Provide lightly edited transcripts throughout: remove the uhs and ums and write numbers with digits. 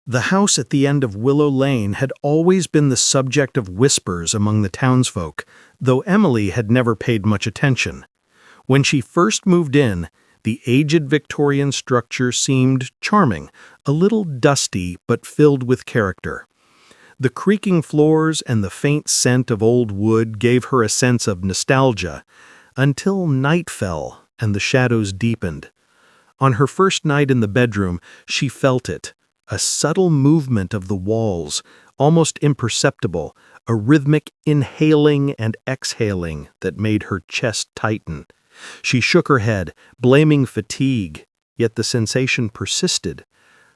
The house at the end of Willow Lane had always been the subject of whispers among the townsfolk, though Emily had never paid much attention. When she first moved in, the aged Victorian structure seemed charming, a little dusty but filled with character. The creaking floors and the faint scent of old wood gave her a sense of nostalgia, until night fell and the shadows deepened. On her first night in the bedroom, she felt it. A subtle movement of the walls, almost imperceptible, a rhythmic inhaling and exhaling that made her chest tighten. She shook her head, blaming fatigue, yet the sensation persisted.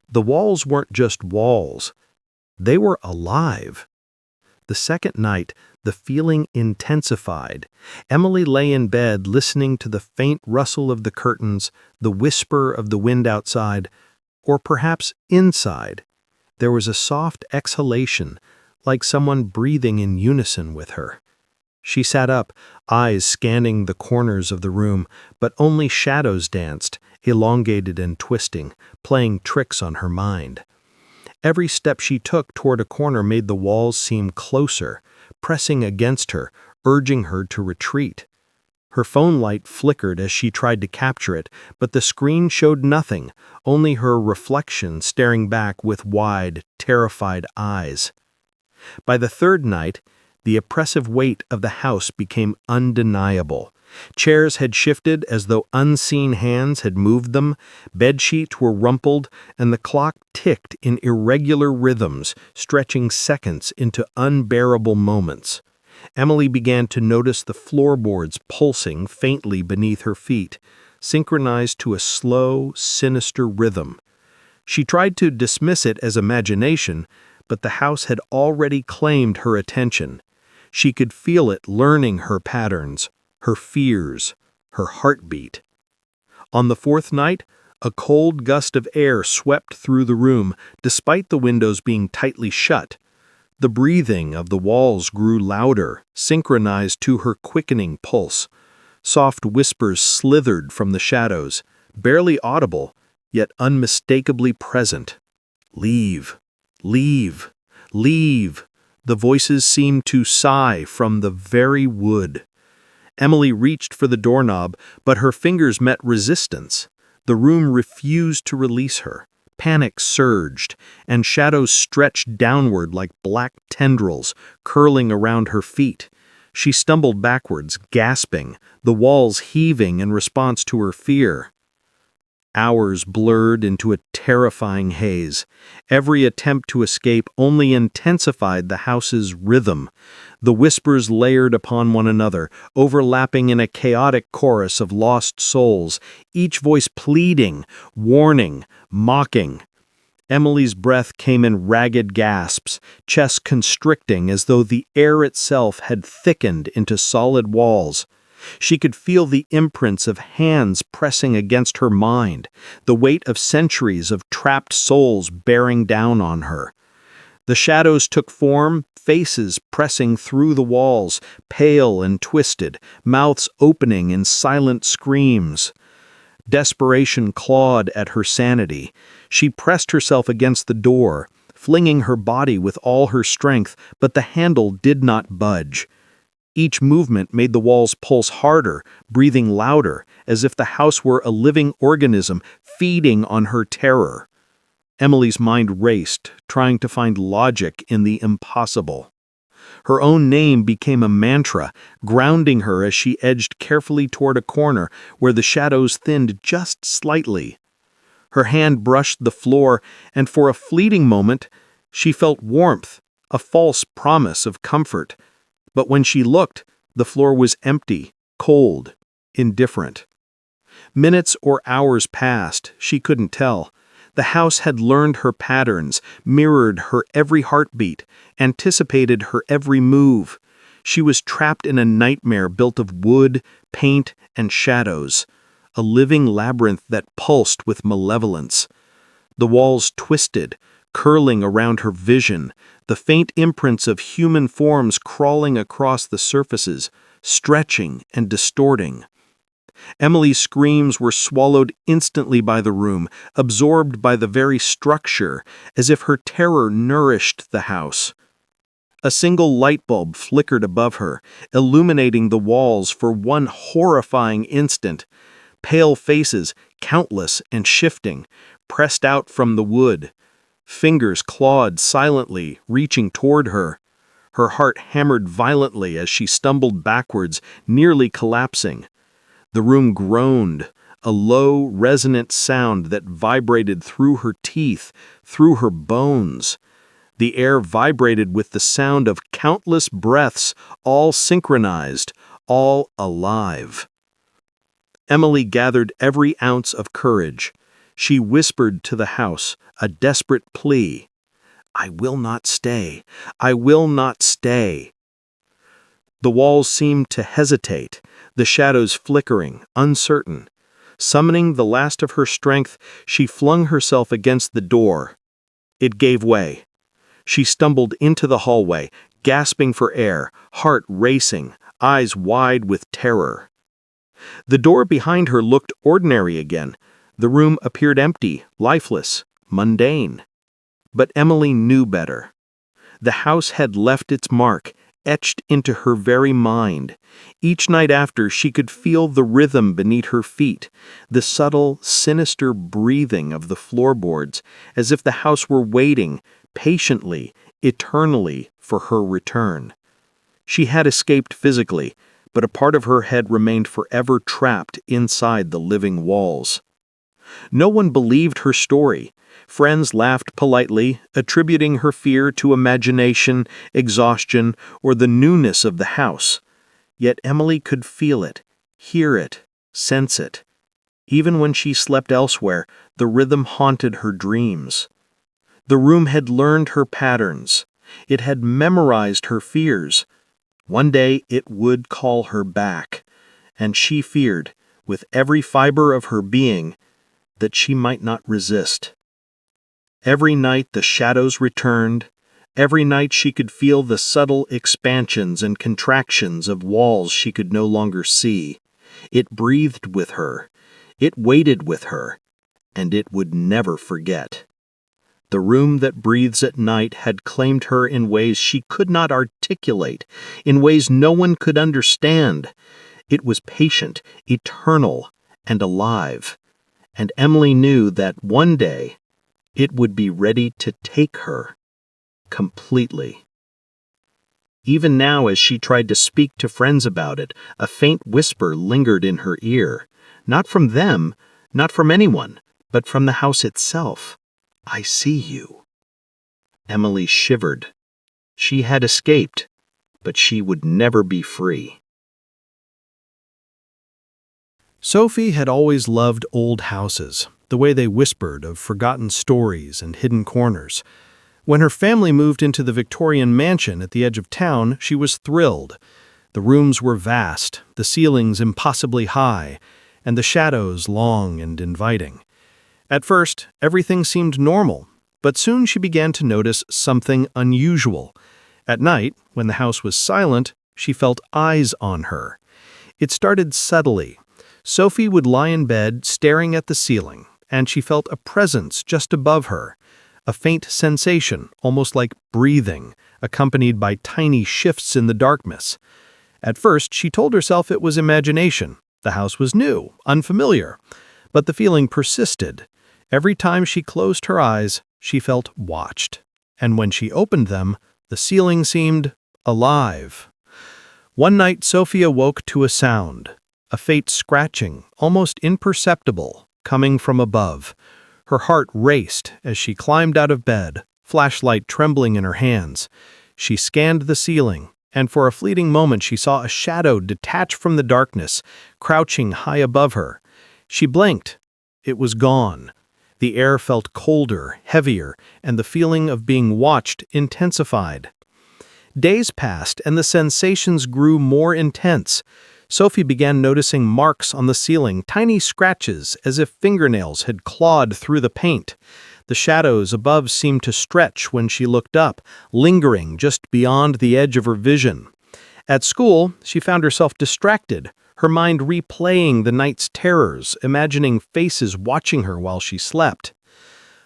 The walls weren't just walls. They were alive. The second night, the feeling intensified. Emily lay in bed listening to the faint rustle of the curtains, the whisper of the wind outside, or perhaps inside. There was a soft exhalation, like someone breathing in unison with her. She sat up, eyes scanning the corners of the room, but only shadows danced, elongated and twisting, playing tricks on her mind. Every step she took toward a corner made the walls seem closer, pressing against her, urging her to retreat. Her phone light flickered as she tried to capture it, but the screen showed nothing, only her reflection staring back with wide, terrified eyes. By the third night, the oppressive weight of the house became undeniable. Chairs had shifted as though unseen hands had moved them, bedsheets were rumpled, and the clock ticked in irregular rhythms, stretching seconds into unbearable moments. Emily began to notice the floorboards pulsing faintly beneath her feet, synchronized to a slow, sinister rhythm. She tried to dismiss it as imagination, but the house had already claimed her attention. She could feel it learning her patterns, her fears, her heartbeat. On the fourth night, a cold gust of air swept through the room, despite the windows being tightly shut. The breathing of the walls grew louder, synchronized to her quickening pulse. Soft whispers slithered from the shadows, barely audible, yet unmistakably present. Leave, leave, leave. The voices seemed to sigh from the very wood. Emily reached for the doorknob, but her fingers met resistance. The room refused to release her. Panic surged, and shadows stretched downward like black tendrils, curling around her feet. She stumbled backwards, gasping, the walls heaving in response to her fear. Hours blurred into a terrifying haze. Every attempt to escape only intensified the house's rhythm. The whispers layered upon one another, overlapping in a chaotic chorus of lost souls, each voice pleading, warning, mocking. Emily's breath came in ragged gasps, chest constricting as though the air itself had thickened into solid walls. She could feel the imprints of hands pressing against her mind, the weight of centuries of trapped souls bearing down on her. The shadows took form, faces pressing through the walls, pale and twisted, mouths opening in silent screams. Desperation clawed at her sanity. She pressed herself against the door, flinging her body with all her strength, but the handle did not budge. Each movement made the walls pulse harder, breathing louder, as if the house were a living organism feeding on her terror. Emily's mind raced, trying to find logic in the impossible. Her own name became a mantra, grounding her as she edged carefully toward a corner where the shadows thinned just slightly. Her hand brushed the floor, and for a fleeting moment, she felt warmth, a false promise of comfort. But when she looked, the floor was empty, cold, indifferent. Minutes or hours passed, she couldn't tell. The house had learned her patterns, mirrored her every heartbeat, anticipated her every move. She was trapped in a nightmare built of wood, paint, and shadows, a living labyrinth that pulsed with malevolence. The walls twisted, curling around her vision, the faint imprints of human forms crawling across the surfaces, stretching and distorting. Emily's screams were swallowed instantly by the room, absorbed by the very structure, as if her terror nourished the house. A single light bulb flickered above her, illuminating the walls for one horrifying instant. Pale faces, countless and shifting, pressed out from the wood. Fingers clawed silently, reaching toward her. Her heart hammered violently as she stumbled backwards, nearly collapsing. The room groaned, a low, resonant sound that vibrated through her teeth, through her bones. The air vibrated with the sound of countless breaths, all synchronized, all alive. Emily gathered every ounce of courage. She whispered to the house, a desperate plea. "I will not stay. I will not stay." The walls seemed to hesitate, the shadows flickering, uncertain. Summoning the last of her strength, she flung herself against the door. It gave way. She stumbled into the hallway, gasping for air, heart racing, eyes wide with terror. The door behind her looked ordinary again. The room appeared empty, lifeless, mundane. But Emily knew better. The house had left its mark, etched into her very mind. Each night after, she could feel the rhythm beneath her feet, the subtle, sinister breathing of the floorboards, as if the house were waiting, patiently, eternally, for her return. She had escaped physically, but a part of her head remained forever trapped inside the living walls. No one believed her story. Friends laughed politely, attributing her fear to imagination, exhaustion, or the newness of the house. Yet Emily could feel it, hear it, sense it. Even when she slept elsewhere, the rhythm haunted her dreams. The room had learned her patterns. It had memorized her fears. One day it would call her back, and she feared, with every fiber of her being, that she might not resist. Every night the shadows returned. Every night she could feel the subtle expansions and contractions of walls she could no longer see. It breathed with her. It waited with her. And it would never forget. The room that breathes at night had claimed her in ways she could not articulate, in ways no one could understand. It was patient, eternal, and alive. And Emily knew that one day it would be ready to take her completely. Even now, as she tried to speak to friends about it, a faint whisper lingered in her ear. Not from them, not from anyone, but from the house itself. "I see you." Emily shivered. She had escaped, but she would never be free. Sophie had always loved old houses, the way they whispered of forgotten stories and hidden corners. When her family moved into the Victorian mansion at the edge of town, she was thrilled. The rooms were vast, the ceilings impossibly high, and the shadows long and inviting. At first, everything seemed normal, but soon she began to notice something unusual. At night, when the house was silent, she felt eyes on her. It started subtly. Sophie would lie in bed, staring at the ceiling, and she felt a presence just above her, a faint sensation, almost like breathing, accompanied by tiny shifts in the darkness. At first, she told herself it was imagination. The house was new, unfamiliar, but the feeling persisted. Every time she closed her eyes, she felt watched, and when she opened them, the ceiling seemed alive. One night, Sophie awoke to a sound, a faint scratching, almost imperceptible, coming from above. Her heart raced as she climbed out of bed, flashlight trembling in her hands. She scanned the ceiling, and for a fleeting moment she saw a shadow detach from the darkness, crouching high above her. She blinked. It was gone. The air felt colder, heavier, and the feeling of being watched intensified. Days passed, and the sensations grew more intense. Sophie began noticing marks on the ceiling, tiny scratches as if fingernails had clawed through the paint. The shadows above seemed to stretch when she looked up, lingering just beyond the edge of her vision. At school, she found herself distracted. her mind replaying the night's terrors, imagining faces watching her while she slept.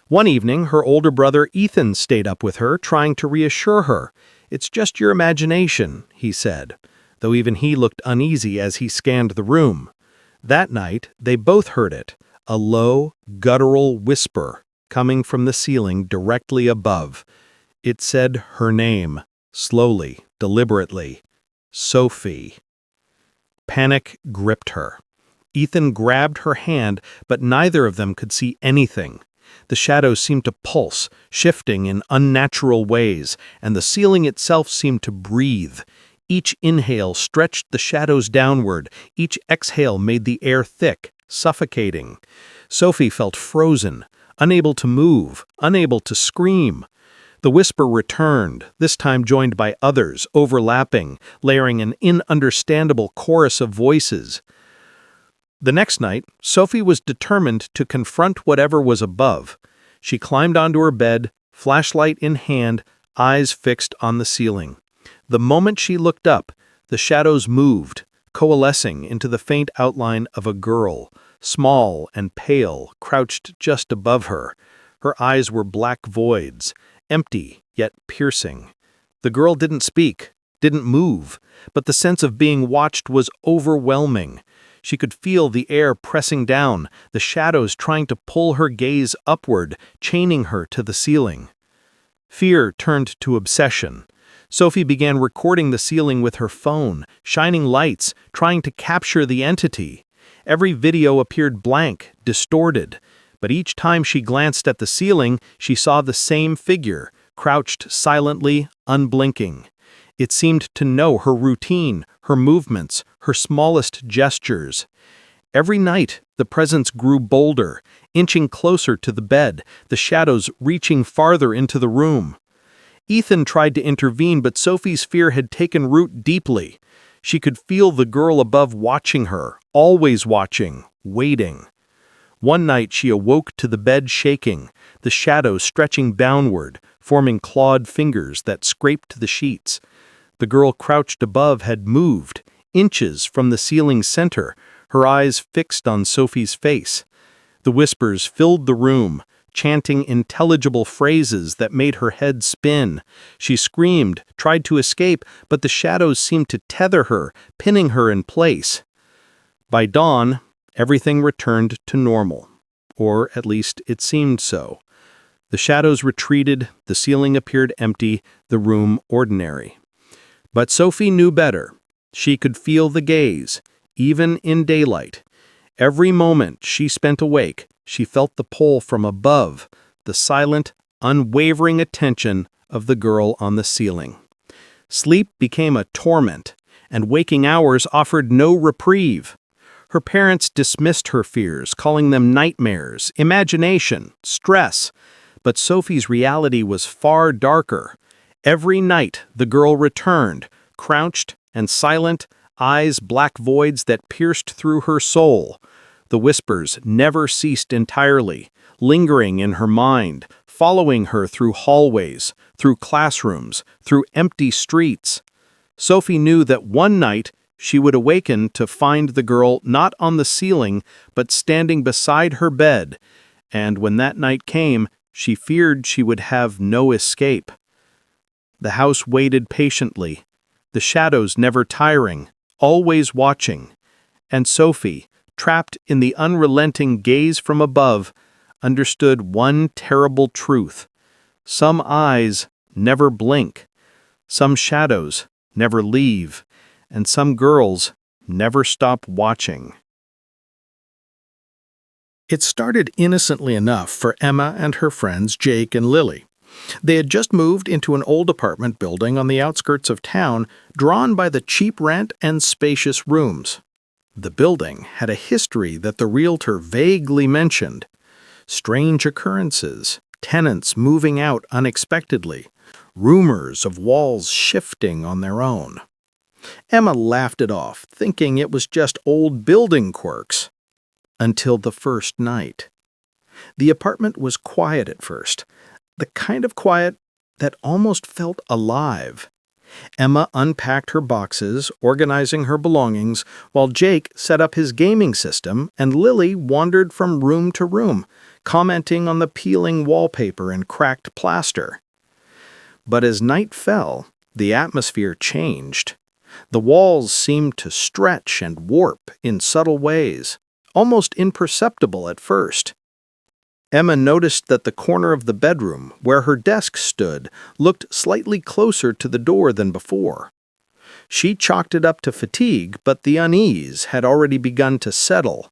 One evening, her older brother Ethan stayed up with her, trying to reassure her. "It's just your imagination," he said, though even he looked uneasy as he scanned the room. That night, they both heard it, a low, guttural whisper coming from the ceiling directly above. It said her name, slowly, deliberately. Sophie. Panic gripped her. Ethan grabbed her hand, but neither of them could see anything. The shadows seemed to pulse, shifting in unnatural ways, and the ceiling itself seemed to breathe. Each inhale stretched the shadows downward, each exhale made the air thick, suffocating. Sophie felt frozen, unable to move, unable to scream. The whisper returned, this time joined by others, overlapping, layering an ununderstandable chorus of voices. The next night, Sophie was determined to confront whatever was above. She climbed onto her bed, flashlight in hand, eyes fixed on the ceiling. The moment she looked up, the shadows moved, coalescing into the faint outline of a girl, small and pale, crouched just above her. Her eyes were black voids, empty yet piercing. The girl didn't speak, didn't move, but the sense of being watched was overwhelming. She could feel the air pressing down, the shadows trying to pull her gaze upward, chaining her to the ceiling. Fear turned to obsession. Sophie began recording the ceiling with her phone, shining lights, trying to capture the entity. Every video appeared blank, distorted, but each time she glanced at the ceiling, she saw the same figure, crouched silently, unblinking. It seemed to know her routine, her movements, her smallest gestures. Every night, the presence grew bolder, inching closer to the bed, the shadows reaching farther into the room. Ethan tried to intervene, but Sophie's fear had taken root deeply. She could feel the girl above watching her, always watching, waiting. One night she awoke to the bed shaking, the shadows stretching downward, forming clawed fingers that scraped the sheets. The girl crouched above had moved, inches from the ceiling's center, her eyes fixed on Sophie's face. The whispers filled the room, chanting intelligible phrases that made her head spin. She screamed, tried to escape, but the shadows seemed to tether her, pinning her in place. By dawn, everything returned to normal, or at least it seemed so. The shadows retreated, the ceiling appeared empty, the room ordinary. But Sophie knew better. She could feel the gaze, even in daylight. Every moment she spent awake, she felt the pull from above, the silent, unwavering attention of the girl on the ceiling. Sleep became a torment, and waking hours offered no reprieve. Her parents dismissed her fears, calling them nightmares, imagination, stress. But Sophie's reality was far darker. Every night the girl returned, crouched and silent, eyes black voids that pierced through her soul. The whispers never ceased entirely, lingering in her mind, following her through hallways, through classrooms, through empty streets. Sophie knew that one night she would awaken to find the girl not on the ceiling, but standing beside her bed, and when that night came, she feared she would have no escape. The house waited patiently, the shadows never tiring, always watching, and Sophie, trapped in the unrelenting gaze from above, understood one terrible truth. Some eyes never blink, some shadows never leave, and some girls never stop watching. It started innocently enough for Emma and her friends Jake and Lily. They had just moved into an old apartment building on the outskirts of town, drawn by the cheap rent and spacious rooms. The building had a history that the realtor vaguely mentioned. Strange occurrences, tenants moving out unexpectedly, rumors of walls shifting on their own. Emma laughed it off, thinking it was just old building quirks. Until the first night. The apartment was quiet at first, the kind of quiet that almost felt alive. Emma unpacked her boxes, organizing her belongings, while Jake set up his gaming system and Lily wandered from room to room, commenting on the peeling wallpaper and cracked plaster. But as night fell, the atmosphere changed. The walls seemed to stretch and warp in subtle ways, almost imperceptible at first. Emma noticed that the corner of the bedroom, where her desk stood, looked slightly closer to the door than before. She chalked it up to fatigue, but the unease had already begun to settle.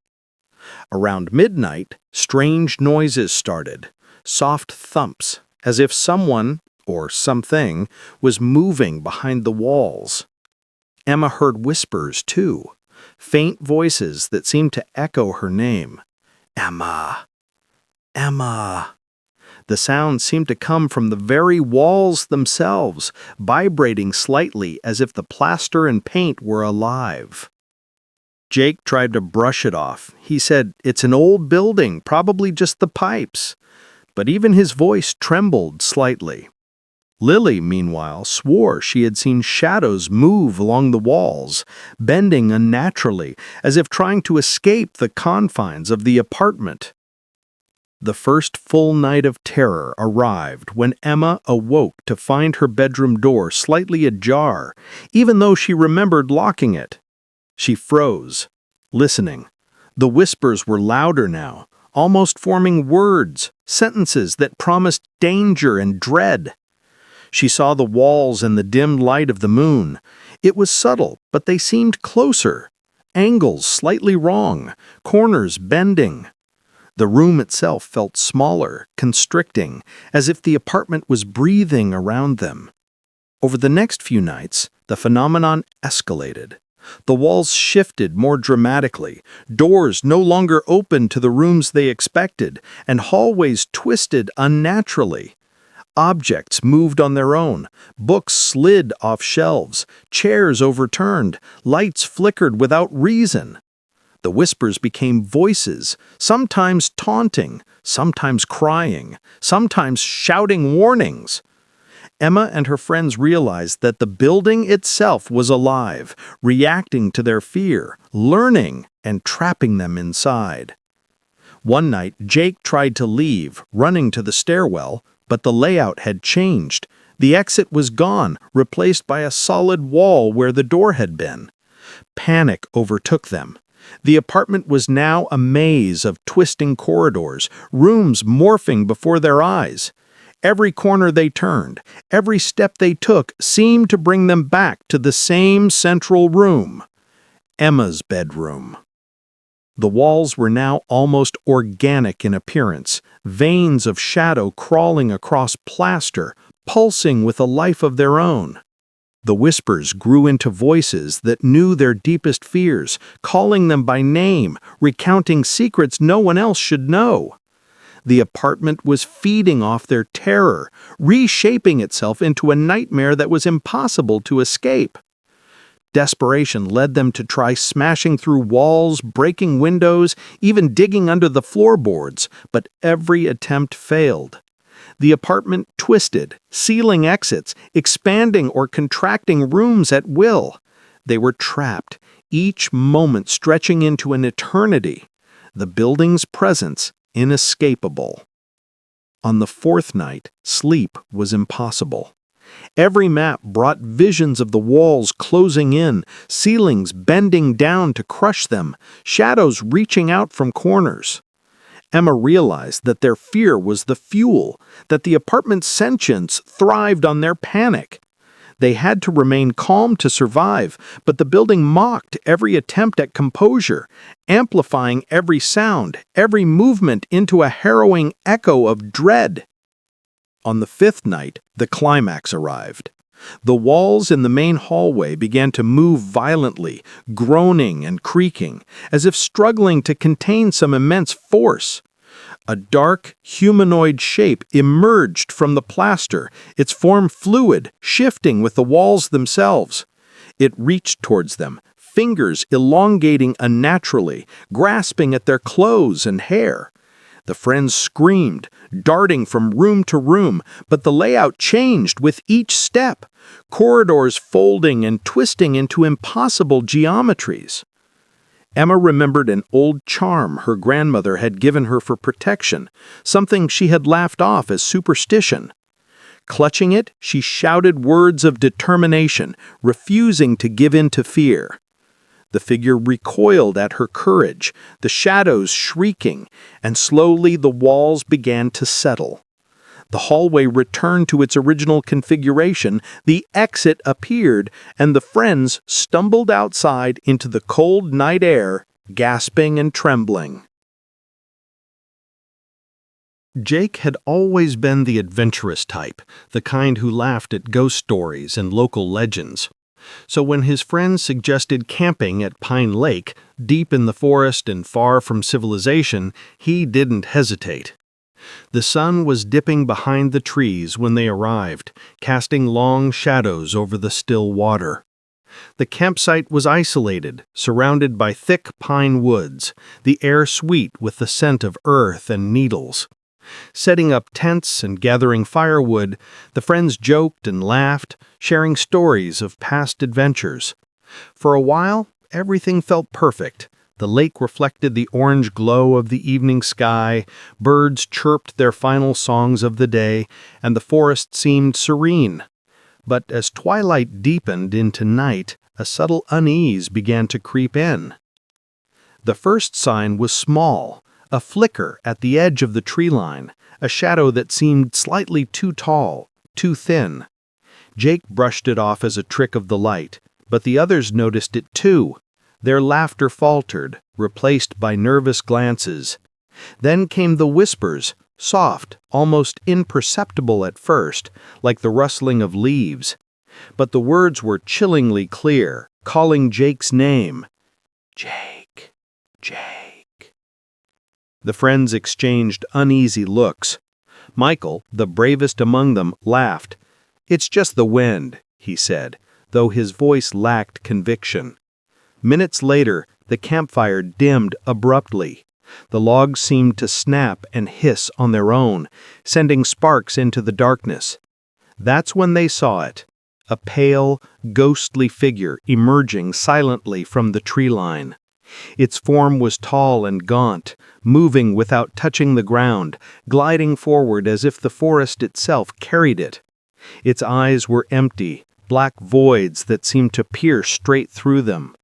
Around midnight, strange noises started, soft thumps, as if someone, or something, was moving behind the walls. Emma heard whispers, too, faint voices that seemed to echo her name. Emma. Emma. The sound seemed to come from the very walls themselves, vibrating slightly as if the plaster and paint were alive. Jake tried to brush it off. He said, "It's an old building, probably just the pipes." But even his voice trembled slightly. Lily, meanwhile, swore she had seen shadows move along the walls, bending unnaturally, as if trying to escape the confines of the apartment. The first full night of terror arrived when Emma awoke to find her bedroom door slightly ajar, even though she remembered locking it. She froze, listening. The whispers were louder now, almost forming words, sentences that promised danger and dread. She saw the walls in the dim light of the moon. It was subtle, but they seemed closer. Angles slightly wrong, corners bending. The room itself felt smaller, constricting, as if the apartment was breathing around them. Over the next few nights, the phenomenon escalated. The walls shifted more dramatically, doors no longer opened to the rooms they expected, and hallways twisted unnaturally. Objects moved on their own, books slid off shelves, chairs overturned, lights flickered without reason. The whispers became voices, sometimes taunting, sometimes crying, sometimes shouting warnings. Emma and her friends realized that the building itself was alive, reacting to their fear, learning, and trapping them inside. One night, Jake tried to leave, running to the stairwell, but the layout had changed. The exit was gone, replaced by a solid wall where the door had been. Panic overtook them. The apartment was now a maze of twisting corridors, rooms morphing before their eyes. Every corner they turned, every step they took seemed to bring them back to the same central room, Emma's bedroom. The walls were now almost organic in appearance, veins of shadow crawling across plaster, pulsing with a life of their own. The whispers grew into voices that knew their deepest fears, calling them by name, recounting secrets no one else should know. The apartment was feeding off their terror, reshaping itself into a nightmare that was impossible to escape. Desperation led them to try smashing through walls, breaking windows, even digging under the floorboards, but every attempt failed. The apartment twisted, sealing exits, expanding or contracting rooms at will. They were trapped, each moment stretching into an eternity. The building's presence inescapable. On the fourth night, sleep was impossible. Every map brought visions of the walls closing in, ceilings bending down to crush them, shadows reaching out from corners. Emma realized that their fear was the fuel, that the apartment's sentience thrived on their panic. They had to remain calm to survive, but the building mocked every attempt at composure, amplifying every sound, every movement into a harrowing echo of dread. On the fifth night, the climax arrived. The walls in the main hallway began to move violently, groaning and creaking, as if struggling to contain some immense force. A dark, humanoid shape emerged from the plaster, its form fluid, shifting with the walls themselves. It reached towards them, fingers elongating unnaturally, grasping at their clothes and hair. The friends screamed, darting from room to room, but the layout changed with each step, corridors folding and twisting into impossible geometries. Emma remembered an old charm her grandmother had given her for protection, something she had laughed off as superstition. Clutching it, she shouted words of determination, refusing to give in to fear. The figure recoiled at her courage, the shadows shrieking, and slowly the walls began to settle. The hallway returned to its original configuration, the exit appeared, and the friends stumbled outside into the cold night air, gasping and trembling. Jake had always been the adventurous type, the kind who laughed at ghost stories and local legends. So when his friends suggested camping at Pine Lake, deep in the forest and far from civilization, he didn't hesitate. The sun was dipping behind the trees when they arrived, casting long shadows over the still water. The campsite was isolated, surrounded by thick pine woods, the air sweet with the scent of earth and needles. Setting up tents and gathering firewood, the friends joked and laughed, sharing stories of past adventures. For a while, everything felt perfect. The lake reflected the orange glow of the evening sky, birds chirped their final songs of the day, and the forest seemed serene. But as twilight deepened into night, a subtle unease began to creep in. The first sign was small, a flicker at the edge of the tree line, a shadow that seemed slightly too tall, too thin. Jake brushed it off as a trick of the light, but the others noticed it too. Their laughter faltered, replaced by nervous glances. Then came the whispers, soft, almost imperceptible at first, like the rustling of leaves. But the words were chillingly clear, calling Jake's name. Jake, Jake. The friends exchanged uneasy looks. Michael, the bravest among them, laughed. "It's just the wind," he said, though his voice lacked conviction. Minutes later, the campfire dimmed abruptly. The logs seemed to snap and hiss on their own, sending sparks into the darkness. That's when they saw it, a pale, ghostly figure emerging silently from the tree line. Its form was tall and gaunt, moving without touching the ground, gliding forward as if the forest itself carried it. Its eyes were empty, black voids that seemed to pierce straight through them.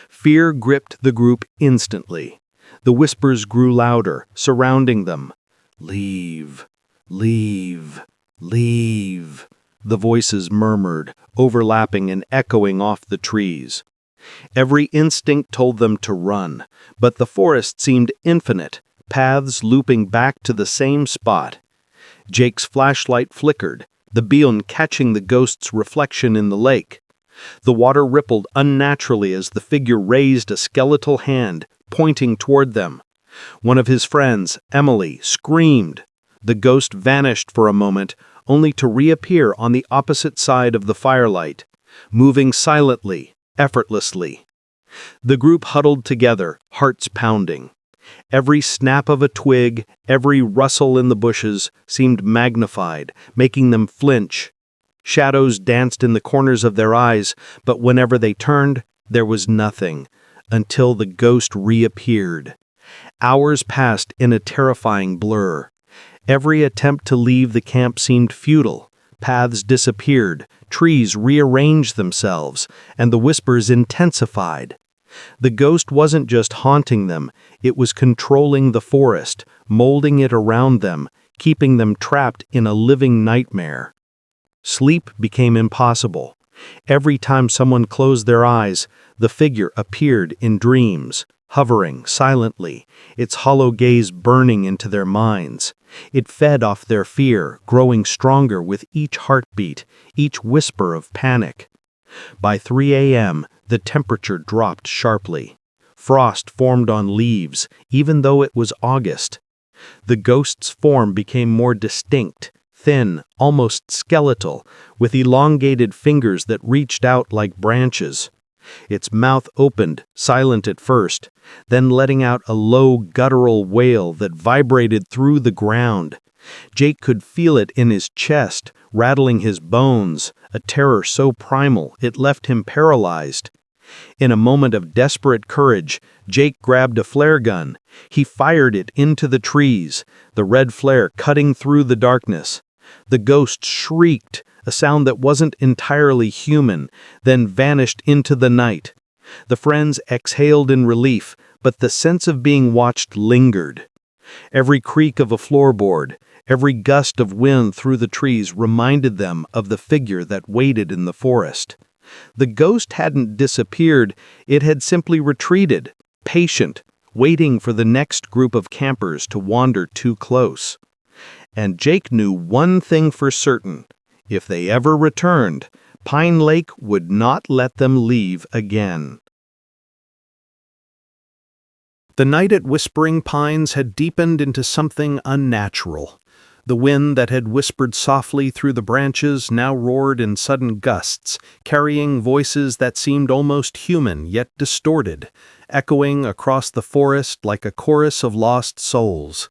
Fear gripped the group instantly. The whispers grew louder, surrounding them. "Leave, leave, leave," the voices murmured, overlapping and echoing off the trees. Every instinct told them to run, but the forest seemed infinite, paths looping back to the same spot. Jake's flashlight flickered, the beam catching the ghost's reflection in the lake. The water rippled unnaturally as the figure raised a skeletal hand, pointing toward them. One of his friends, Emily, screamed. The ghost vanished for a moment, only to reappear on the opposite side of the firelight, moving silently, effortlessly. The group huddled together, hearts pounding. Every snap of a twig, every rustle in the bushes seemed magnified, making them flinch. Shadows danced in the corners of their eyes, but whenever they turned, there was nothing, until the ghost reappeared. Hours passed in a terrifying blur. Every attempt to leave the camp seemed futile. Paths disappeared, trees rearranged themselves, and the whispers intensified. The ghost wasn't just haunting them, it was controlling the forest, molding it around them, keeping them trapped in a living nightmare. Sleep became impossible. Every time someone closed their eyes, the figure appeared in dreams, hovering silently, its hollow gaze burning into their minds. It fed off their fear, growing stronger with each heartbeat, each whisper of panic. By 3 a.m., the temperature dropped sharply. Frost formed on leaves, even though it was August. The ghost's form became more distinct, thin, almost skeletal, with elongated fingers that reached out like branches. Its mouth opened, silent at first, then letting out a low, guttural wail that vibrated through the ground. Jake could feel it in his chest, rattling his bones, a terror so primal it left him paralyzed. In a moment of desperate courage, Jake grabbed a flare gun. He fired it into the trees, the red flare cutting through the darkness. The ghost shrieked, a sound that wasn't entirely human, then vanished into the night. The friends exhaled in relief, but the sense of being watched lingered. Every creak of a floorboard, every gust of wind through the trees reminded them of the figure that waited in the forest. The ghost hadn't disappeared, it had simply retreated, patient, waiting for the next group of campers to wander too close. And Jake knew one thing for certain. If they ever returned, Pine Lake would not let them leave again. The night at Whispering Pines had deepened into something unnatural. The wind that had whispered softly through the branches now roared in sudden gusts, carrying voices that seemed almost human yet distorted, echoing across the forest like a chorus of lost souls.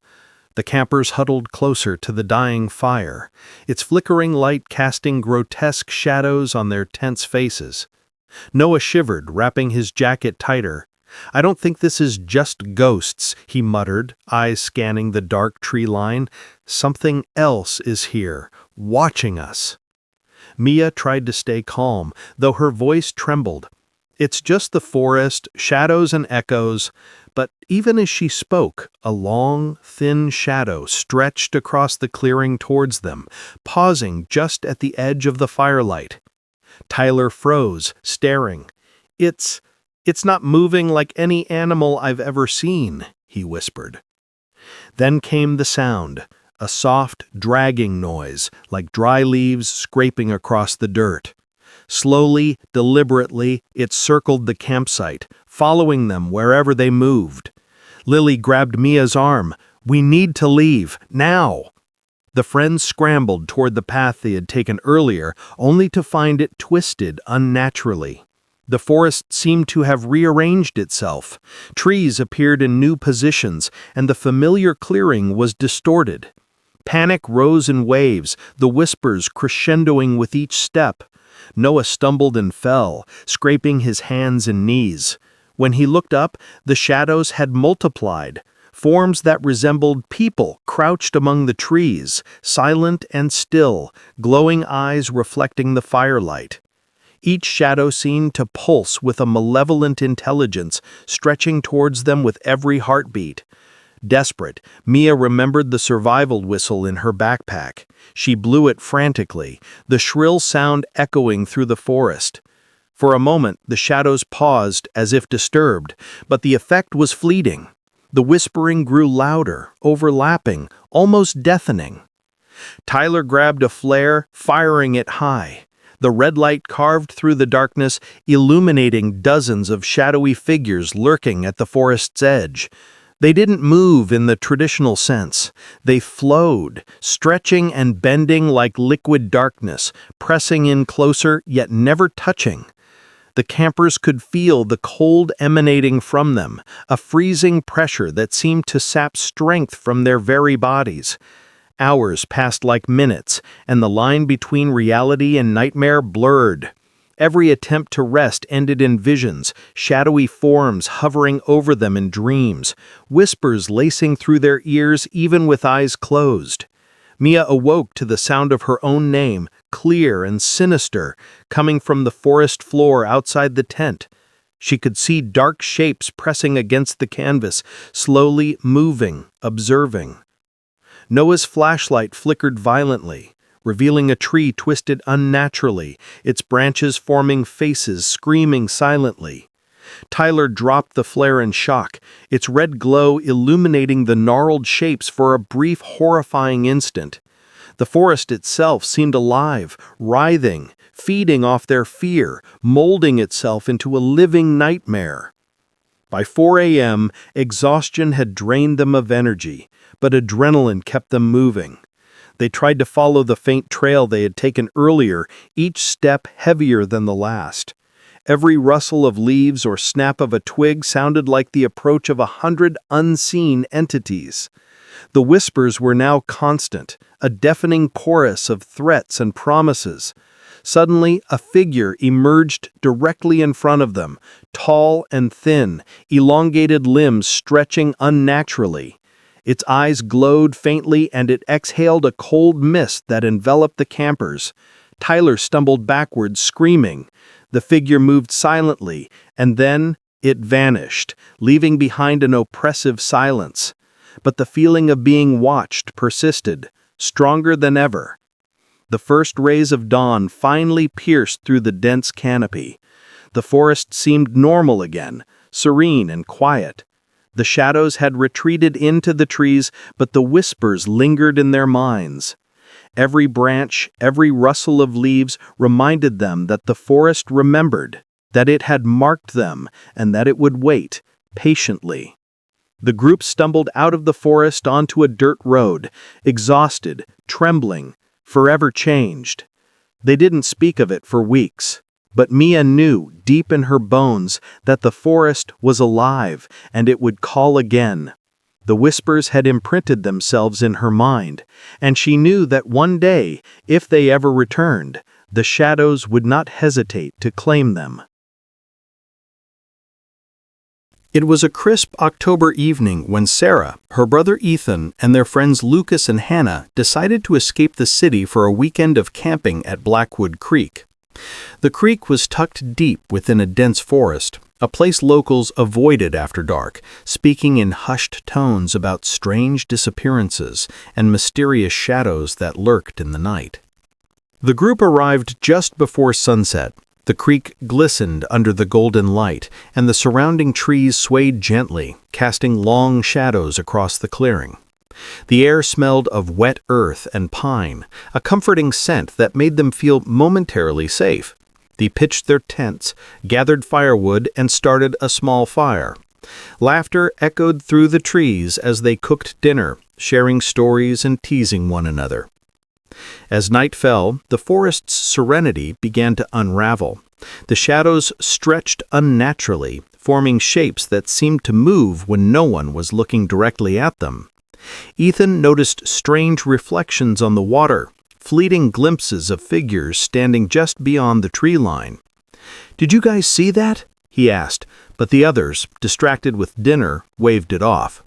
The campers huddled closer to the dying fire, its flickering light casting grotesque shadows on their tense faces. Noah shivered, wrapping his jacket tighter. "I don't think this is just ghosts," he muttered, eyes scanning the dark tree line. "Something else is here, watching us." Mia tried to stay calm, though her voice trembled. "It's just the forest, shadows and echoes." But even as she spoke, a long, thin shadow stretched across the clearing towards them, pausing just at the edge of the firelight. Tyler froze, staring. It's not moving like any animal I've ever seen," he whispered. Then came the sound, a soft, dragging noise, like dry leaves scraping across the dirt. Slowly, deliberately, it circled the campsite, following them wherever they moved. Lily grabbed Mia's arm. "We need to leave, now!" The friends scrambled toward the path they had taken earlier, only to find it twisted unnaturally. The forest seemed to have rearranged itself. Trees appeared in new positions, and the familiar clearing was distorted. Panic rose in waves, the whispers crescendoing with each step. Noah stumbled and fell, scraping his hands and knees. When he looked up, the shadows had multiplied. Forms that resembled people crouched among the trees, silent and still, glowing eyes reflecting the firelight. Each shadow seemed to pulse with a malevolent intelligence, stretching towards them with every heartbeat. Desperate, Mia remembered the survival whistle in her backpack. She blew it frantically, the shrill sound echoing through the forest. For a moment, the shadows paused as if disturbed, but the effect was fleeting. The whispering grew louder, overlapping, almost deafening. Tyler grabbed a flare, firing it high. The red light carved through the darkness, illuminating dozens of shadowy figures lurking at the forest's edge. They didn't move in the traditional sense. They flowed, stretching and bending like liquid darkness, pressing in closer yet never touching. The campers could feel the cold emanating from them, a freezing pressure that seemed to sap strength from their very bodies. Hours passed like minutes, and the line between reality and nightmare blurred. Every attempt to rest ended in visions, shadowy forms hovering over them in dreams, whispers lacing through their ears even with eyes closed. Mia awoke to the sound of her own name, clear and sinister, coming from the forest floor outside the tent. She could see dark shapes pressing against the canvas, slowly moving, observing. Noah's flashlight flickered violently, revealing a tree twisted unnaturally, its branches forming faces screaming silently. Tyler dropped the flare in shock, its red glow illuminating the gnarled shapes for a brief, horrifying instant. The forest itself seemed alive, writhing, feeding off their fear, molding itself into a living nightmare. By 4 a.m., exhaustion had drained them of energy, but adrenaline kept them moving. They tried to follow the faint trail they had taken earlier, each step heavier than the last. Every rustle of leaves or snap of a twig sounded like the approach of 100 unseen entities. The whispers were now constant, a deafening chorus of threats and promises. Suddenly, a figure emerged directly in front of them, tall and thin, elongated limbs stretching unnaturally. Its eyes glowed faintly and it exhaled a cold mist that enveloped the campers. Tyler stumbled backwards, screaming. The figure moved silently, and then it vanished, leaving behind an oppressive silence. But the feeling of being watched persisted, stronger than ever. The first rays of dawn finally pierced through the dense canopy. The forest seemed normal again, serene and quiet. The shadows had retreated into the trees, but the whispers lingered in their minds. Every branch, every rustle of leaves reminded them that the forest remembered, that it had marked them, and that it would wait, patiently. The group stumbled out of the forest onto a dirt road, exhausted, trembling, forever changed. They didn't speak of it for weeks, but Mia knew, deep in her bones, that the forest was alive, and it would call again. The whispers had imprinted themselves in her mind, and she knew that one day, if they ever returned, the shadows would not hesitate to claim them. It was a crisp October evening when Sarah, her brother Ethan, and their friends Lucas and Hannah decided to escape the city for a weekend of camping at Blackwood Creek. The creek was tucked deep within a dense forest, a place locals avoided after dark, speaking in hushed tones about strange disappearances and mysterious shadows that lurked in the night. The group arrived just before sunset. The creek glistened under the golden light, and the surrounding trees swayed gently, casting long shadows across the clearing. The air smelled of wet earth and pine, a comforting scent that made them feel momentarily safe. They pitched their tents, gathered firewood, and started a small fire. Laughter echoed through the trees as they cooked dinner, sharing stories and teasing one another. As night fell, the forest's serenity began to unravel. The shadows stretched unnaturally, forming shapes that seemed to move when no one was looking directly at them. Ethan noticed strange reflections on the water, fleeting glimpses of figures standing just beyond the tree line. "Did you guys see that?" he asked, but the others, distracted with dinner, waved it off.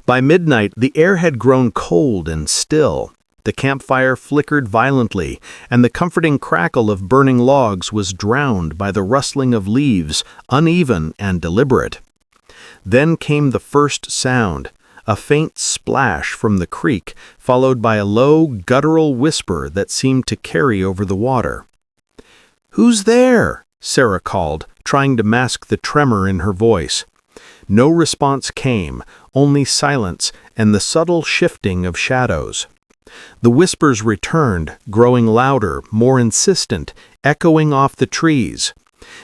By midnight, the air had grown cold and still. The campfire flickered violently, and the comforting crackle of burning logs was drowned by the rustling of leaves, uneven and deliberate. Then came the first sound, a faint splash from the creek, followed by a low, guttural whisper that seemed to carry over the water. "Who's there?" Sarah called, trying to mask the tremor in her voice. No response came, only silence and the subtle shifting of shadows. The whispers returned, growing louder, more insistent, echoing off the trees.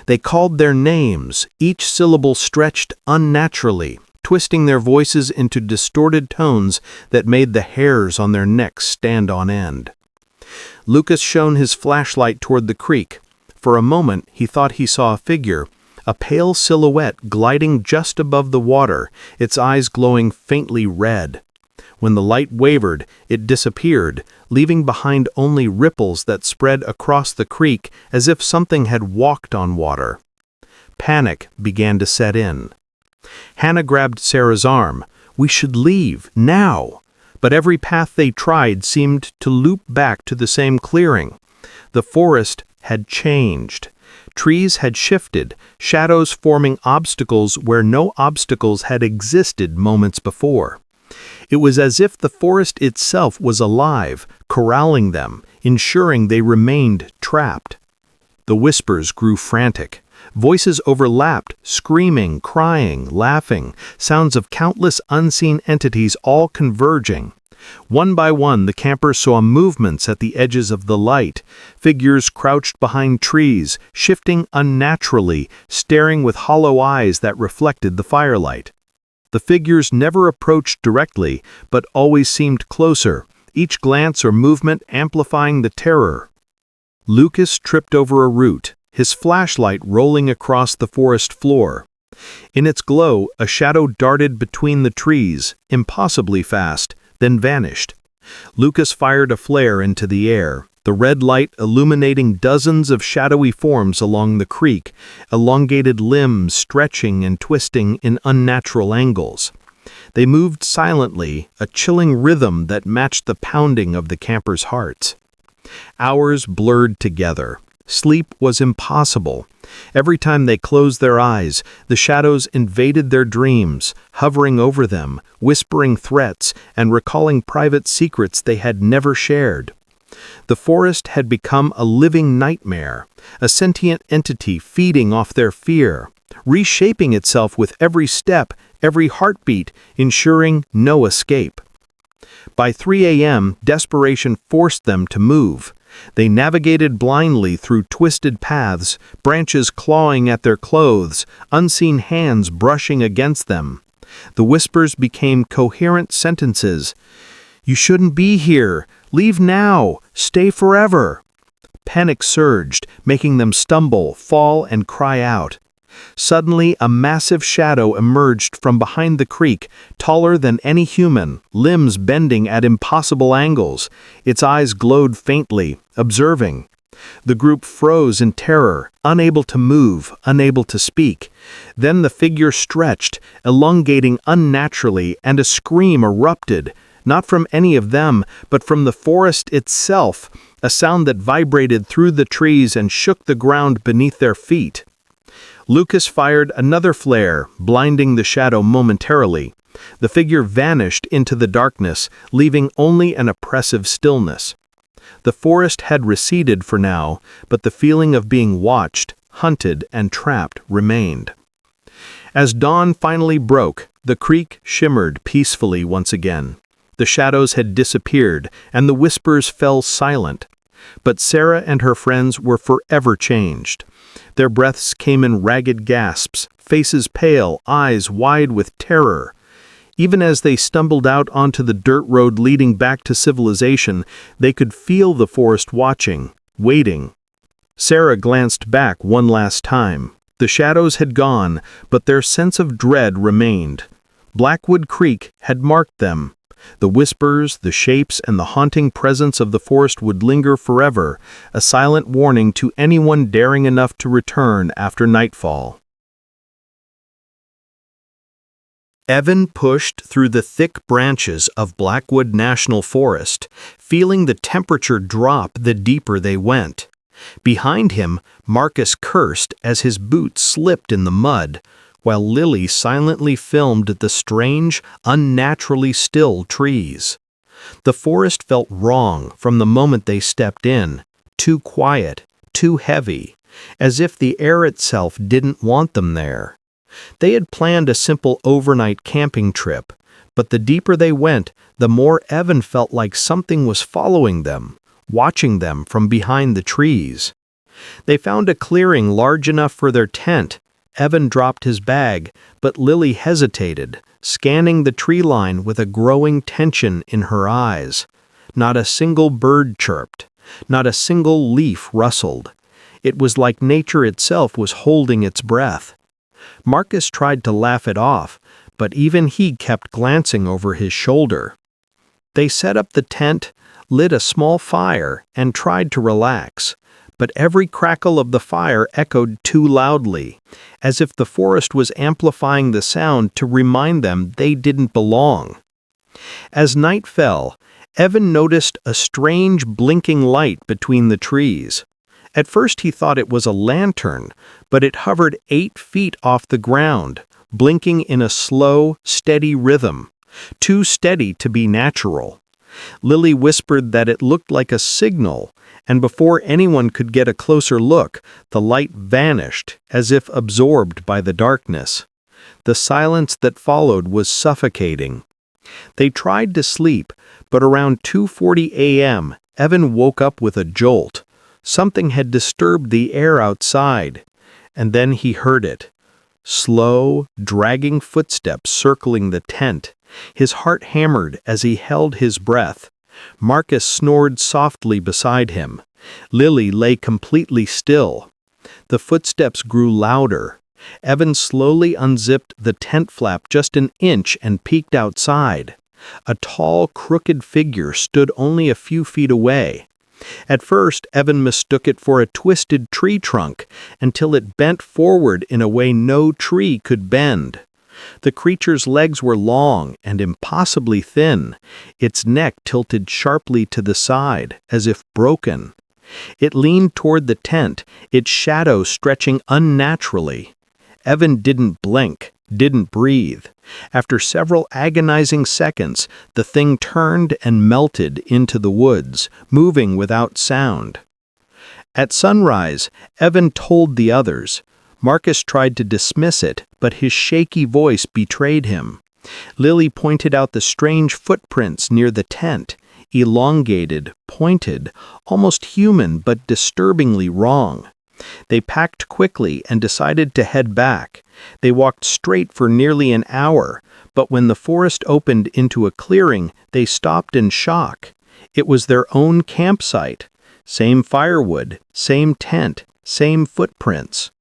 They called their names, each syllable stretched unnaturally, twisting their voices into distorted tones that made the hairs on their necks stand on end. Lucas shone his flashlight toward the creek. For a moment, he thought he saw a figure, a pale silhouette gliding just above the water, its eyes glowing faintly red. When the light wavered, it disappeared, leaving behind only ripples that spread across the creek as if something had walked on water. Panic began to set in. Hannah grabbed Sarah's arm. "We should leave, now!" But every path they tried seemed to loop back to the same clearing. The forest had changed. Trees had shifted, shadows forming obstacles where no obstacles had existed moments before. It was as if the forest itself was alive, corralling them, ensuring they remained trapped. The whispers grew frantic. Voices overlapped, screaming, crying, laughing, sounds of countless unseen entities all converging. One by one, the campers saw movements at the edges of the light, figures crouched behind trees, shifting unnaturally, staring with hollow eyes that reflected the firelight. The figures never approached directly, but always seemed closer, each glance or movement amplifying the terror. Lucas tripped over a root, his flashlight rolling across the forest floor. In its glow, a shadow darted between the trees, impossibly fast, then vanished. Lucas fired a flare into the air, the red light illuminating dozens of shadowy forms along the creek, elongated limbs stretching and twisting in unnatural angles. They moved silently, a chilling rhythm that matched the pounding of the campers' hearts. Hours blurred together. Sleep was impossible. Every time they closed their eyes, the shadows invaded their dreams, hovering over them, whispering threats, and recalling private secrets they had never shared. The forest had become a living nightmare, a sentient entity feeding off their fear, reshaping itself with every step, every heartbeat, ensuring no escape. By 3 a.m., desperation forced them to move. They navigated blindly through twisted paths, branches clawing at their clothes, unseen hands brushing against them. The whispers became coherent sentences. "You shouldn't be here. Leave now. Stay forever." Panic surged, making them stumble, fall, and cry out. Suddenly, a massive shadow emerged from behind the creek, taller than any human, limbs bending at impossible angles. Its eyes glowed faintly, observing. The group froze in terror, unable to move, unable to speak. Then the figure stretched, elongating unnaturally, and a scream erupted, not from any of them, but from the forest itself, a sound that vibrated through the trees and shook the ground beneath their feet. Lucas fired another flare, blinding the shadow momentarily. The figure vanished into the darkness, leaving only an oppressive stillness. The forest had receded for now, but the feeling of being watched, hunted, and trapped remained. As dawn finally broke, the creek shimmered peacefully once again. The shadows had disappeared, and the whispers fell silent. But Sarah and her friends were forever changed. Their breaths came in ragged gasps, faces pale, eyes wide with terror. Even as they stumbled out onto the dirt road leading back to civilization, they could feel the forest watching, waiting. Sarah glanced back one last time. The shadows had gone, but their sense of dread remained. Blackwood Creek had marked them. The whispers, the shapes, and the haunting presence of the forest would linger forever, a silent warning to anyone daring enough to return after nightfall. Evan pushed through the thick branches of Blackwood National Forest, feeling the temperature drop the deeper they went. Behind him, Marcus cursed as his boots slipped in the mud, while Lily silently filmed the strange, unnaturally still trees. The forest felt wrong from the moment they stepped in, too quiet, too heavy, as if the air itself didn't want them there. They had planned a simple overnight camping trip, but the deeper they went, the more Evan felt like something was following them, watching them from behind the trees. They found a clearing large enough for their tent. Evan dropped his bag, but Lily hesitated, scanning the tree line with a growing tension in her eyes. Not a single bird chirped, not a single leaf rustled. It was like nature itself was holding its breath. Marcus tried to laugh it off, but even he kept glancing over his shoulder. They set up the tent, lit a small fire, and tried to relax. But every crackle of the fire echoed too loudly, as if the forest was amplifying the sound to remind them they didn't belong. As night fell, Evan noticed a strange blinking light between the trees. At first he thought it was a lantern, but it hovered 8 feet off the ground, blinking in a slow, steady rhythm, too steady to be natural. Lily whispered that it looked like a signal, and before anyone could get a closer look, the light vanished, as if absorbed by the darkness. The silence that followed was suffocating. They tried to sleep, but around 2:40 a.m., Evan woke up with a jolt. Something had disturbed the air outside, and then he heard it. Slow, dragging footsteps circling the tent. His heart hammered as he held his breath. Marcus snored softly beside him. Lily lay completely still. The footsteps grew louder. Evan slowly unzipped the tent flap just an inch and peeked outside. A tall, crooked figure stood only a few feet away. At first, Evan mistook it for a twisted tree trunk until it bent forward in a way no tree could bend. The creature's legs were long and impossibly thin, its neck tilted sharply to the side, as if broken. It leaned toward the tent, its shadow stretching unnaturally. Evan didn't blink, didn't breathe. After several agonizing seconds, the thing turned and melted into the woods, moving without sound. At sunrise, Evan told the others. Marcus tried to dismiss it, but his shaky voice betrayed him. Lily pointed out the strange footprints near the tent, elongated, pointed, almost human but disturbingly wrong. They packed quickly and decided to head back. They walked straight for nearly an hour, but when the forest opened into a clearing, they stopped in shock. It was their own campsite. Same firewood, same tent, same footprints.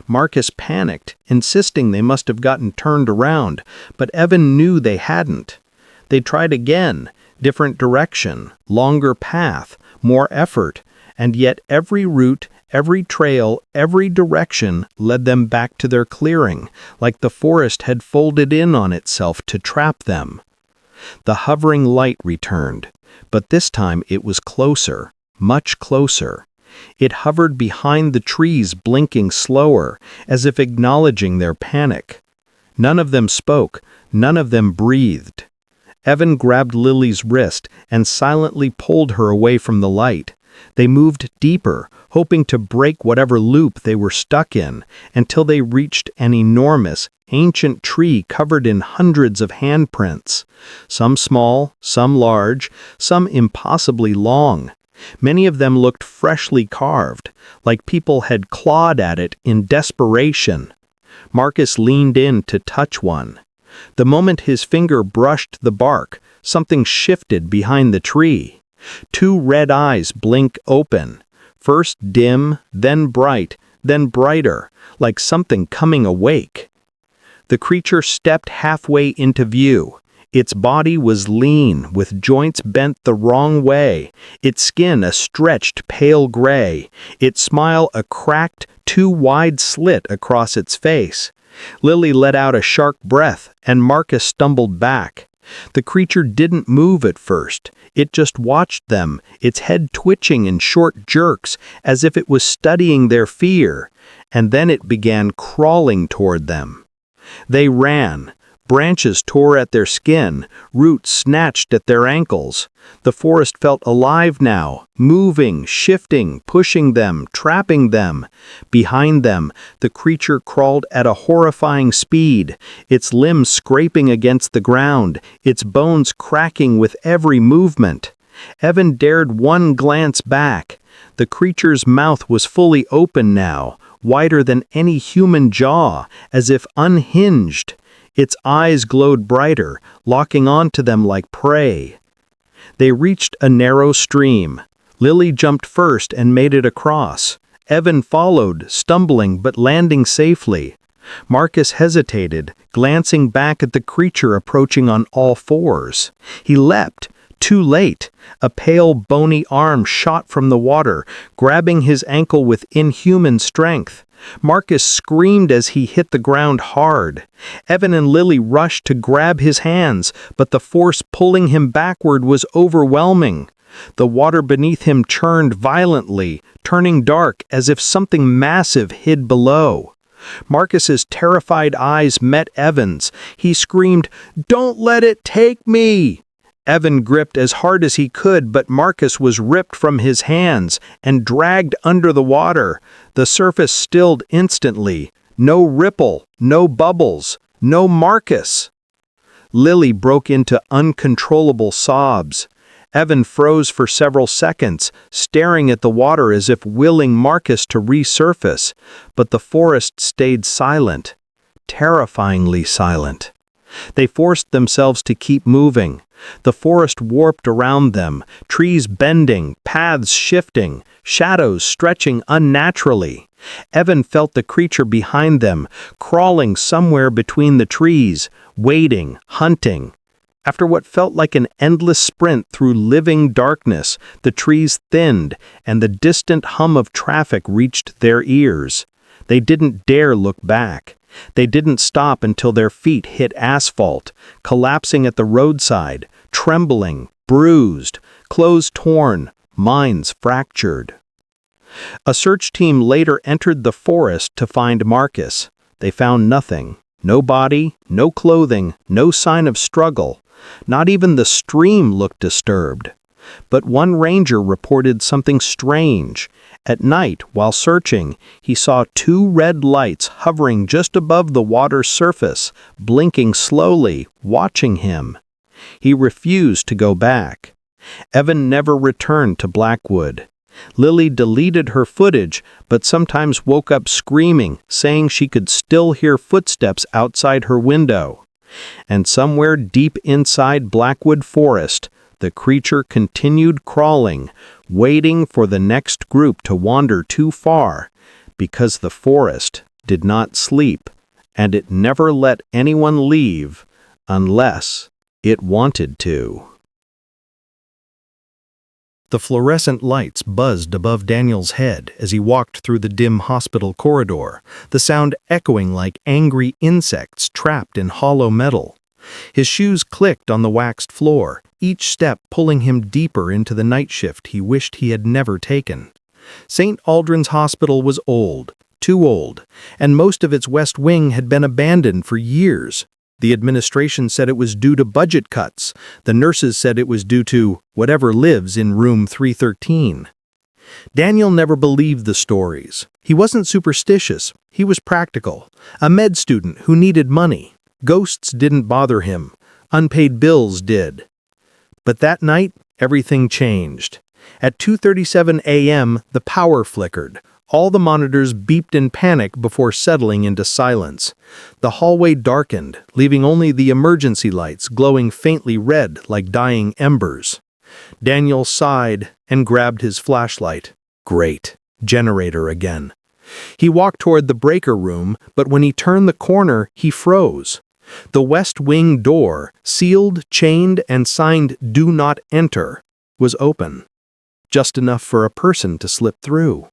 Marcus panicked, insisting they must have gotten turned around, but Evan knew they hadn't. They tried again, different direction, longer path, more effort, and yet every route, every trail, every direction led them back to their clearing, like the forest had folded in on itself to trap them. The hovering light returned, but this time it was closer, much closer. It hovered behind the trees, blinking slower, as if acknowledging their panic. None of them spoke, none of them breathed. Evan grabbed Lily's wrist and silently pulled her away from the light. They moved deeper, hoping to break whatever loop they were stuck in, until they reached an enormous, ancient tree covered in hundreds of handprints. Some small, some large, some impossibly long. Many of them looked freshly carved, like people had clawed at it in desperation. Marcus leaned in to touch one. The moment his finger brushed the bark, something shifted behind the tree. Two red eyes blinked open, first dim, then bright, then brighter, like something coming awake. The creature stepped halfway into view. Its body was lean, with joints bent the wrong way, its skin a stretched pale gray, its smile a cracked, too wide slit across its face. Lily let out a sharp breath, and Marcus stumbled back. The creature didn't move at first. It just watched them, its head twitching in short jerks, as if it was studying their fear, and then it began crawling toward them. They ran. Branches tore at their skin, roots snatched at their ankles. The forest felt alive now, moving, shifting, pushing them, trapping them. Behind them, the creature crawled at a horrifying speed, its limbs scraping against the ground, its bones cracking with every movement. Evan dared one glance back. The creature's mouth was fully open now, wider than any human jaw, as if unhinged. Its eyes glowed brighter, locking onto them like prey. They reached a narrow stream. Lily jumped first and made it across. Evan followed, stumbling but landing safely. Marcus hesitated, glancing back at the creature approaching on all fours. He leapt. Too late. A pale, bony arm shot from the water, grabbing his ankle with inhuman strength. Marcus screamed as he hit the ground hard. Evan and Lily rushed to grab his hands, but the force pulling him backward was overwhelming. The water beneath him churned violently, turning dark as if something massive hid below. Marcus's terrified eyes met Evan's. He screamed, "Don't let it take me!" Evan gripped as hard as he could, but Marcus was ripped from his hands and dragged under the water. The surface stilled instantly. No ripple, no bubbles, no Marcus. Lily broke into uncontrollable sobs. Evan froze for several seconds, staring at the water as if willing Marcus to resurface, but the forest stayed silent, terrifyingly silent. They forced themselves to keep moving. The forest warped around them, trees bending, paths shifting, shadows stretching unnaturally. Evan felt the creature behind them, crawling somewhere between the trees, waiting, hunting. After what felt like an endless sprint through living darkness, the trees thinned, and the distant hum of traffic reached their ears. They didn't dare look back. They didn't stop until their feet hit asphalt, collapsing at the roadside, trembling, bruised, clothes torn, minds fractured. A search team later entered the forest to find Marcus. They found nothing. No body, no clothing, no sign of struggle. Not even the stream looked disturbed. But one ranger reported something strange. At night, while searching, he saw two red lights hovering just above the water's surface, blinking slowly, watching him. He refused to go back. Evan never returned to Blackwood. Lily deleted her footage, but sometimes woke up screaming, saying she could still hear footsteps outside her window. And somewhere deep inside Blackwood Forest, the creature continued crawling, waiting for the next group to wander too far, because the forest did not sleep, and it never let anyone leave unless it wanted to. The fluorescent lights buzzed above Daniel's head as he walked through the dim hospital corridor, the sound echoing like angry insects trapped in hollow metal. His shoes clicked on the waxed floor, each step pulling him deeper into the night shift he wished he had never taken. St. Aldrin's Hospital was old, too old, and most of its west wing had been abandoned for years. The administration said it was due to budget cuts. The nurses said it was due to whatever lives in room 313. Daniel never believed the stories. He wasn't superstitious. He was practical. A med student who needed money. Ghosts didn't bother him. Unpaid bills did. But that night, everything changed. At 2:37 a.m., the power flickered. All the monitors beeped in panic before settling into silence. The hallway darkened, leaving only the emergency lights glowing faintly red like dying embers. Daniel sighed and grabbed his flashlight. Great. Generator again. He walked toward the breaker room, but when he turned the corner, he froze. The west wing door, sealed, chained, and signed "Do Not Enter," was open. Just enough for a person to slip through.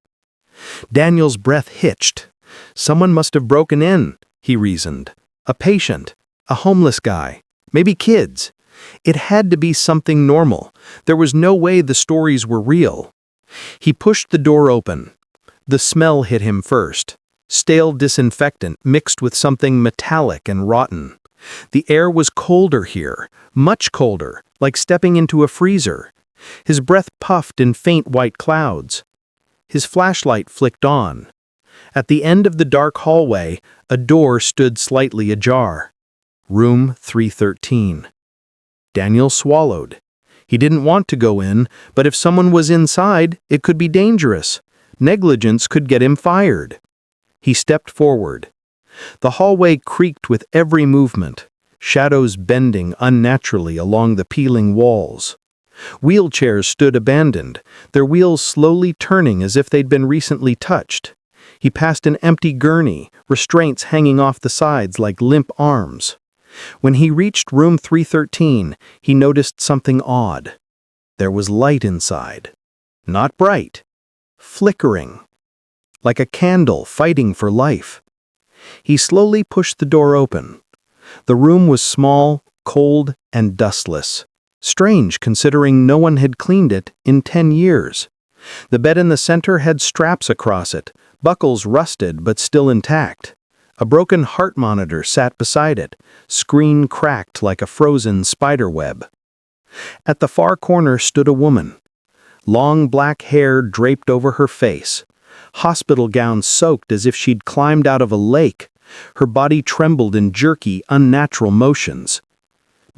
Daniel's breath hitched. Someone must have broken in, he reasoned. A patient, a homeless guy, maybe kids. It had to be something normal. There was no way the stories were real. He pushed the door open. The smell hit him first. Stale disinfectant mixed with something metallic and rotten. The air was colder here, much colder, like stepping into a freezer. His breath puffed in faint white clouds. His flashlight flicked on. At the end of the dark hallway, a door stood slightly ajar. Room 313. Daniel swallowed. He didn't want to go in, but if someone was inside, it could be dangerous. Negligence could get him fired. He stepped forward. The hallway creaked with every movement, shadows bending unnaturally along the peeling walls. Wheelchairs stood abandoned, their wheels slowly turning as if they'd been recently touched. He passed an empty gurney, restraints hanging off the sides like limp arms. When he reached room 313, he noticed something odd. There was light inside. Not bright. Flickering. Like a candle fighting for life. He slowly pushed the door open. The room was small, cold, and dustless. Strange considering no one had cleaned it in 10 years. The bed in the center had straps across it, buckles rusted but still intact. A broken heart monitor sat beside it, screen cracked like a frozen spider web. At the far corner stood a woman. Long black hair draped over her face. Hospital gown soaked as if she'd climbed out of a lake. Her body trembled in jerky, unnatural motions.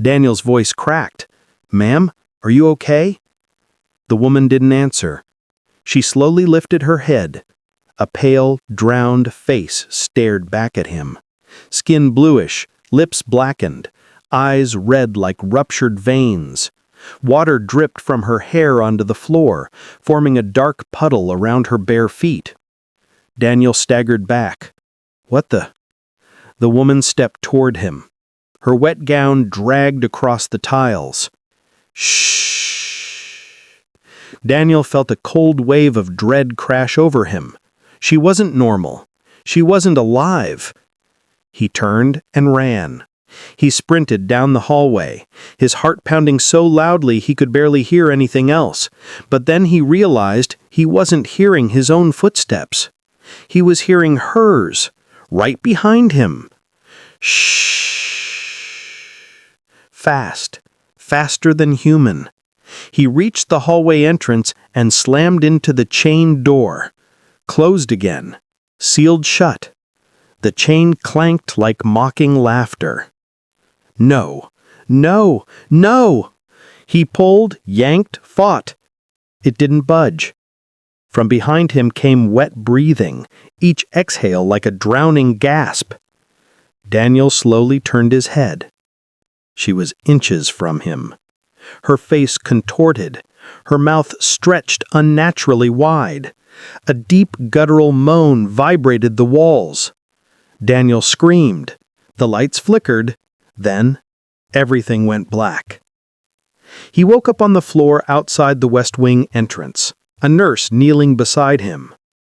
Daniel's voice cracked. "Ma'am, are you okay?" The woman didn't answer. She slowly lifted her head. A pale, drowned face stared back at him. Skin bluish, lips blackened, eyes red like ruptured veins. Water dripped from her hair onto the floor, forming a dark puddle around her bare feet. Daniel staggered back. "What the?" The woman stepped toward him. Her wet gown dragged across the tiles. "Shh." Daniel felt a cold wave of dread crash over him. She wasn't normal. She wasn't alive. He turned and ran. He sprinted down the hallway, his heart pounding so loudly he could barely hear anything else. But then he realized he wasn't hearing his own footsteps. He was hearing hers, right behind him. Shh. Fast, faster than human. He reached the hallway entrance and slammed into the chained door. Closed again, sealed shut. The chain clanked like mocking laughter. No, no, no! He pulled, yanked, fought. It didn't budge. From behind him came wet breathing, each exhale like a drowning gasp. Daniel slowly turned his head. She was inches from him. Her face contorted, her mouth stretched unnaturally wide. A deep guttural moan vibrated the walls. Daniel screamed. The lights flickered. Then, everything went black. He woke up on the floor outside the West Wing entrance, a nurse kneeling beside him.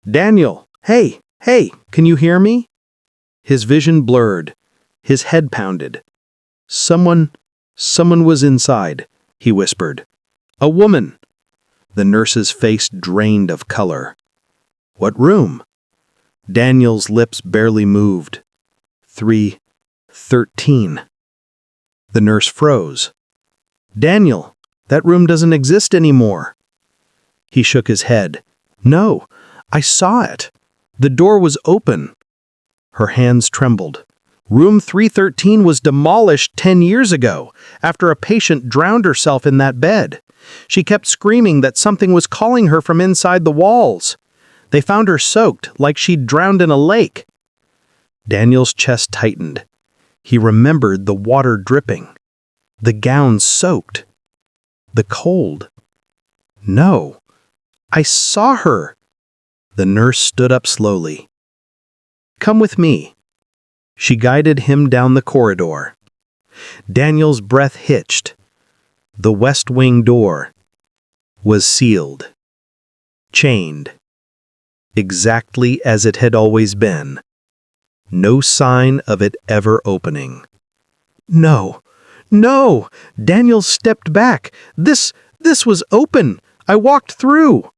"Daniel, hey, can you hear me?" His vision blurred. His head pounded. Someone was inside," he whispered. "A woman." The nurse's face drained of color. "What room?" Daniel's lips barely moved. 313. The nurse froze. "Daniel, that room doesn't exist anymore." He shook his head. "No, I saw it. The door was open." Her hands trembled. "Room 313 was demolished 10 years ago, after a patient drowned herself in that bed. She kept screaming that something was calling her from inside the walls. They found her soaked, like she'd drowned in a lake." Daniel's chest tightened. He remembered the water dripping, the gown soaked, the cold. "No, I saw her." The nurse stood up slowly. "Come with me." She guided him down the corridor. Daniel's breath hitched. The West Wing door was sealed, chained, exactly as it had always been. No sign of it ever opening. "No, no!" Daniel stepped back. This was open. I walked through."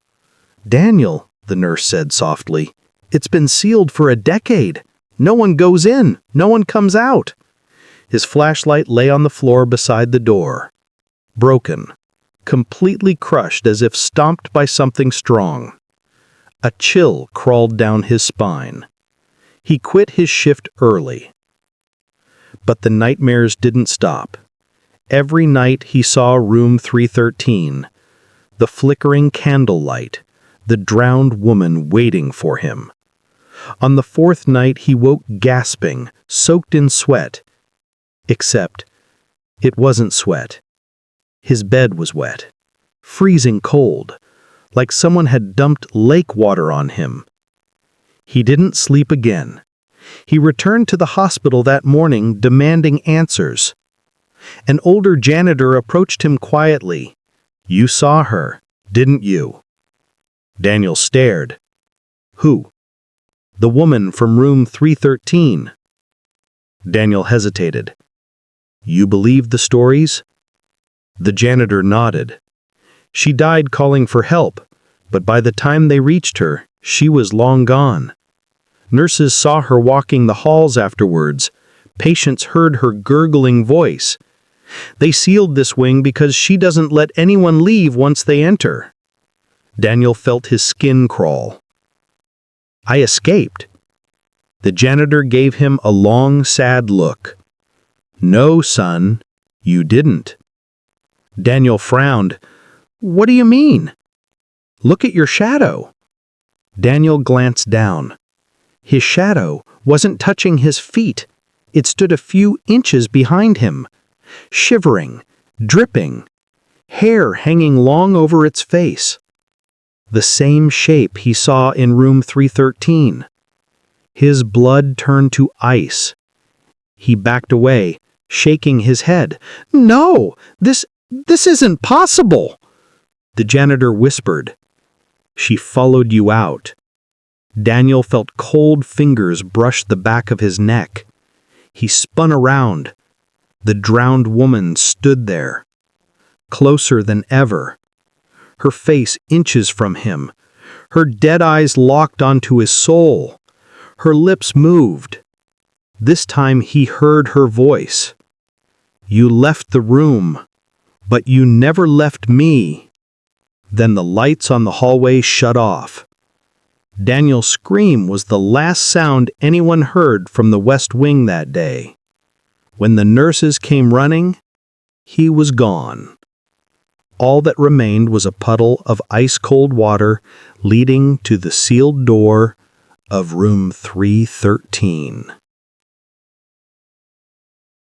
"Daniel," the nurse said softly, "it's been sealed for a decade. No one goes in. No one comes out." His flashlight lay on the floor beside the door. Broken, completely crushed as if stomped by something strong. A chill crawled down his spine. He quit his shift early. But the nightmares didn't stop. Every night he saw room 313, the flickering candlelight, the drowned woman waiting for him. On the fourth night he woke gasping, soaked in sweat. Except, it wasn't sweat. His bed was wet, freezing cold, like someone had dumped lake water on him. He didn't sleep again. He returned to the hospital that morning demanding answers. An older janitor approached him quietly. "You saw her, didn't you?" Daniel stared. "Who?" "The woman from room 313. Daniel hesitated. "You believe the stories?" The janitor nodded. "She died calling for help, but by the time they reached her, she was long gone. Nurses saw her walking the halls afterwards. Patients heard her gurgling voice. They sealed this wing because she doesn't let anyone leave once they enter." Daniel felt his skin crawl. "I escaped." The janitor gave him a long, sad look. "No, son, you didn't." Daniel frowned. "What do you mean?" "Look at your shadow." Daniel glanced down. His shadow wasn't touching his feet. It stood a few inches behind him, shivering, dripping, hair hanging long over its face. The same shape he saw in room 313. His blood turned to ice. He backed away, shaking his head. "No! This isn't possible!" The janitor whispered. "She followed you out." Daniel felt cold fingers brush the back of his neck. He spun around. The drowned woman stood there, closer than ever, her face inches from him, her dead eyes locked onto his soul. Her lips moved. This time he heard her voice. "You left the room, but you never left me." Then the lights on the hallway shut off. Daniel's scream was the last sound anyone heard from the West Wing that day. When the nurses came running, he was gone. All that remained was a puddle of ice-cold water leading to the sealed door of room 313.